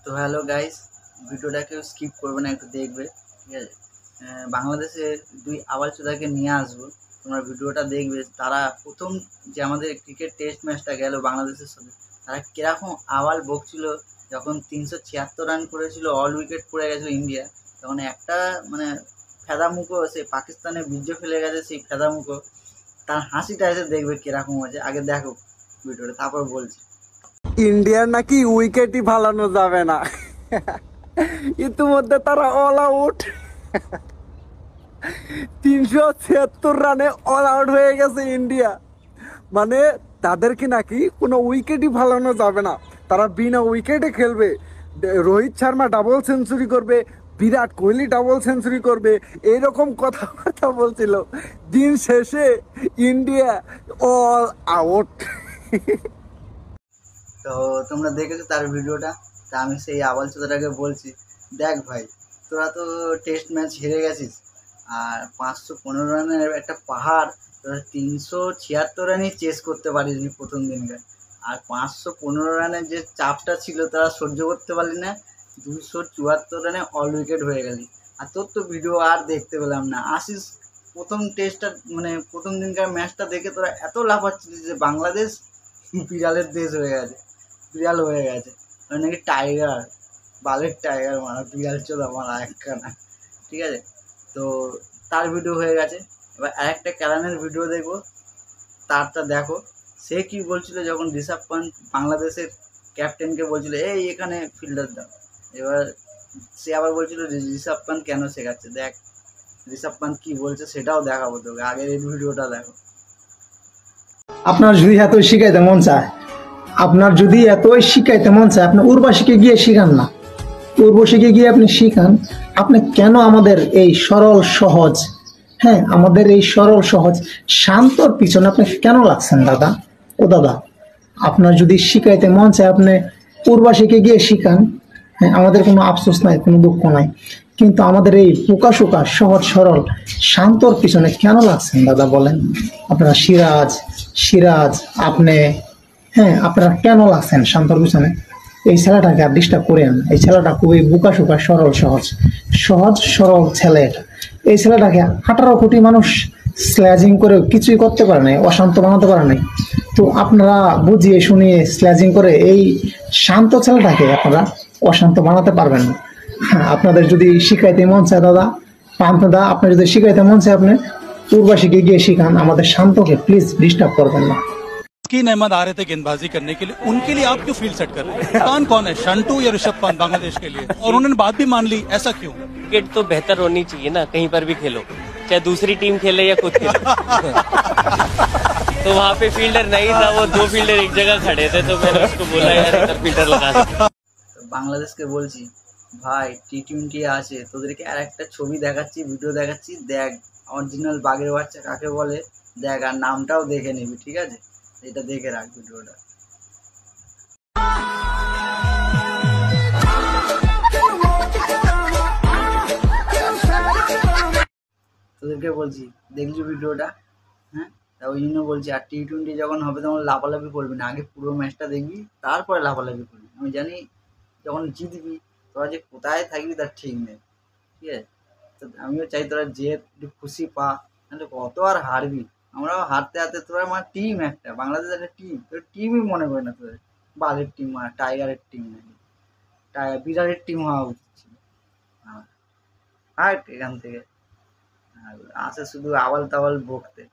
তো hello guys, ভিডিওটা কেউ স্কিপ করবে না, একটু দেখবে, ঠিক আছে? বাংলাদেশের দুই আবালচোদাকে নিয়ে আসবো, তোমরা ভিডিওটা দেখবে। তারা প্রথম যে আমাদের ক্রিকেট টেস্ট ম্যাচটা গেল বাংলাদেশের সাথে, তারা কীরকম আবাল বকছিল যখন 376 রান করেছিল, অল উইকেট পড়ে গেছিলো ইন্ডিয়া, তখন একটা মানে ফেদামুখো সে পাকিস্তানে বীর্য ফেলে গেছে, সেই ফেদামুখো তার হাসিটা এসে দেখবে কীরকম হয়েছে। আগে দেখো ভিডিওটা, তারপর বলছি। ইন্ডিয়ার নাকি উইকেটই ফালানো যাবে না। ইতিমধ্যে তারা অল আউট, 376 রানে অল আউট হয়ে গেছে ইন্ডিয়া। মানে তাদেরকে নাকি কোনো উইকেটই ফালানো যাবে না, তারা বিনা উইকেটে খেলবে। রোহিত শর্মা ডাবল সেঞ্চুরি করবে, বিরাট কোহলি ডাবল সেঞ্চুরি করবে, এইরকম কথাবার্তা বলছিল। দিন শেষে ইন্ডিয়া অল আউট। তো তোমরা দেখেছো তার ভিডিওটা। তা আমি সেই আবালচোদাটাকে বলছি, দেখ ভাই, তোরা তো টেস্ট ম্যাচ হেরে গেছিস, আর 515 রানের একটা পাহাড় তোরা 376 রানই চেস করতে পারিসনি প্রথম দিনকার। আর 515 রানের যে চাপটা ছিল তারা সহ্য করতে পারলি না, 274 রানে অল উইকেট হয়ে গেলি। আর তোর তো ভিডিও আর দেখতে পেলাম না। আসিস প্রথম টেস্টটা মানে প্রথম দিনকার ম্যাচটা দেখে তোরা এত লাফাচ্ছিলিস যে বাংলাদেশ বিড়ালের দেশ হয়ে গেছে, বিড়াল হয়ে গেছে, মানে নাকি টাইগার, বালের টাইগার মারা, বিড়াল চোদা মারা একখানা, ঠিক আছে? তো তার ভিডিও হয়ে গেছে। এবার আরেকটা ক্যালানের ভিডিও দেখবো, তারটা দেখো। সে কি বলছিল যখন ঋষভ পান্ট বাংলাদেশের ক্যাপ্টেনকে বলছিল এই এখানে ফিল্ডার দাও, এবার সে আবার বলছিল ঋষভ পান্ট কেন শেখাচ্ছে। দেখ ঋষভ পান্ট কি বলছে সেটাও দেখাবো তোকে, আগের এই ভিডিওটা দেখো। আপনার যদি এতই শিখাইতে মন চায়, আপনি উর্বশীকে গিয়ে শিখান না। উর্বশীকে গিয়ে আপনি শিখান, আপনি কেন আমাদের এই সরল সহজ, আমাদের এই সরল সহজ শান্তর পিছনে আপনি কেন লাগছেন দাদা? ও দাদা, আপনার যদি শিখাইতে মন চায় আপনি উর্বশীকে গিয়ে শিখান। আমাদের কোনো আফসোস নাই, কোনো দুঃখ নাই, কিন্তু আমাদের এই পোকা শোকা সহজ সরল শান্তর পিছনে কেন লাগছেন দাদা বলেন? আপনারা সিরাজ আপনি আপনারা কেন লাগছেন শান্তর পিছনে? এই ছেলেটাকে আর ডিস্টার্ব করেন। এই ছেলেটা খুবই বোকা শোকা সহজ সরল ছেলে। এই ছেলেটাকে 18 কোটি মানুষ স্ল্যাজিং করে কিছুই করতে পারে নাই, অশান্ত বানাতে পারে নাই। তো আপনারা বুঝিয়ে শুনিয়ে স্ল্যাজিং করে এই শান্ত ছেলেটাকে আপনারা অশান্ত বানাতে পারবেন না। আপনাদের যদি শিখাইতে মন চায় দাদা, আপনার যদি শিখাইতে মন চায় আপনি উর্বশীকে গিয়ে শিখান, আমাদের শান্তকে প্লিজ ডিস্টার্ব করবেন না। तस्कीन अहमद आ रहे थे गेंदबाजी करने के लिए, उनके लिए आप क्यों फील्ड सेट कर रहे हैं? कप्तान कौन है, शंटू या ऋषभ पंत बांग्लादेश के लिए? और उन्होंने बात भी मान ली, ऐसा क्यों? क्रिकेट तो बेहतर होनी चाहिए ना, कहीं पर भी खेलो, चाहे दूसरी टीम खेले या खुद खेले। तो वहाँ पे फील्डर नहीं था, वो 2 फील्डर एक जगह खड़े थे, तो मैंने उसको बोला यार इधर फील्डर लगा दे। বাংলাদেশকে বলছি ভাই, টি-20 আছে, তোদেরকে আর একটা ছবি দেখাচ্ছি, ভিডিও দেখাচ্ছি, দেখ অরিজিনাল বাঘের বাচ্চা কাকে বলে, দেখ, আর নামটাও দেখে নিবি, ঠিক আছে? এটা দেখে রাখ ভিডিওটা। তোদেরকে বলছি, দেখলি ভিডিওটা? হ্যাঁ, তা ওই জন্য বলছি, আর টি-20 যখন হবে তখন লাফালাফি করবি না, আগে পুরো ম্যাচটা দেখবি, তারপরে লাফালাফি করবি। আমি জানি যখন জিতবি তোরা যে কোথায় থাকবি তার ঠিক নেই, ঠিক আছে? তো আমিও চাই তোরা যে একটু খুশি পা, নাহলে কত আর হারবি। আমরাও হারতে হারতে, তোরা আমার টিম, একটা বাংলাদেশ একটা টিম, তোর টিমই মনে করে না তোদের, বালের টিম, মানে টাইগারের টিম নাকি, বিড়ালের টিম হওয়া উচিত ছিল। হাট এখান থেকে, আসে শুধু আবাল তাবাল বকতে।